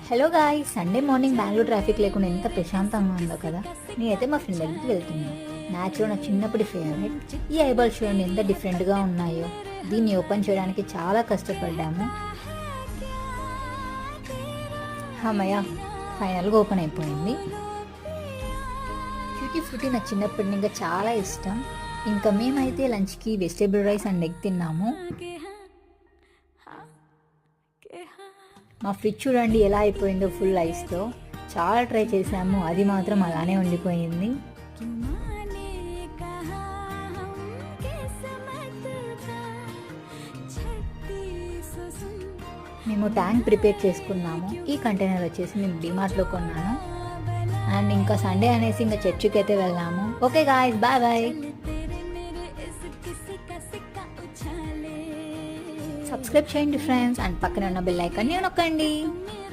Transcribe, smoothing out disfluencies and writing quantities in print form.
Hello guys, Sunday morning Bengaluru traffic లేకుండా ఎంత ప్రశాంతంగా ఉందో కదా. నేనైతే మా ఫ్రెండ్ దగ్గరికి వెళ్తున్నాను. మ్యాచ్లో నా చిన్నప్పటి ఫేవరెట్. ఈ ఐబాల్ చూడండి ఎంత డిఫరెంట్గా ఉన్నాయో. దీన్ని ఓపెన్ చేయడానికి చాలా కష్టపడ్డాము. అమ్మయ్య, ఫైనల్గా ఓపెన్ అయిపోయింది. ట్యూటీ ఫ్రూటీ నా చిన్నప్పటి ఇంకా చాలా ఇష్టం. ఇంకా మేమైతే లంచ్కి వెజిటేబుల్ రైస్ అండ్ ఎగ్ తిన్నాము. మా ఫ్రిడ్జ్ చూడండి ఎలా అయిపోయిందో, ఫుల్ ఐస్తో. చాలా ట్రై చేసాము, అది మాత్రం అలానే ఉండిపోయింది. మేము ట్యాంక్ ప్రిపేర్ చేసుకున్నాము. ఈ కంటైనర్ వచ్చేసి మేము డిమార్ట్లో కొన్నాను. అండ్ ఇంకా సండే అనేసి ఇంకా చర్చికి అయితే వెళ్ళాము. Okay guys, bye bye. Subscribe చేయండి ఫ్రెండ్స్, అండ్ పక్కన ఉన్న బెల్ ఐకాన్ని నొక్కండి.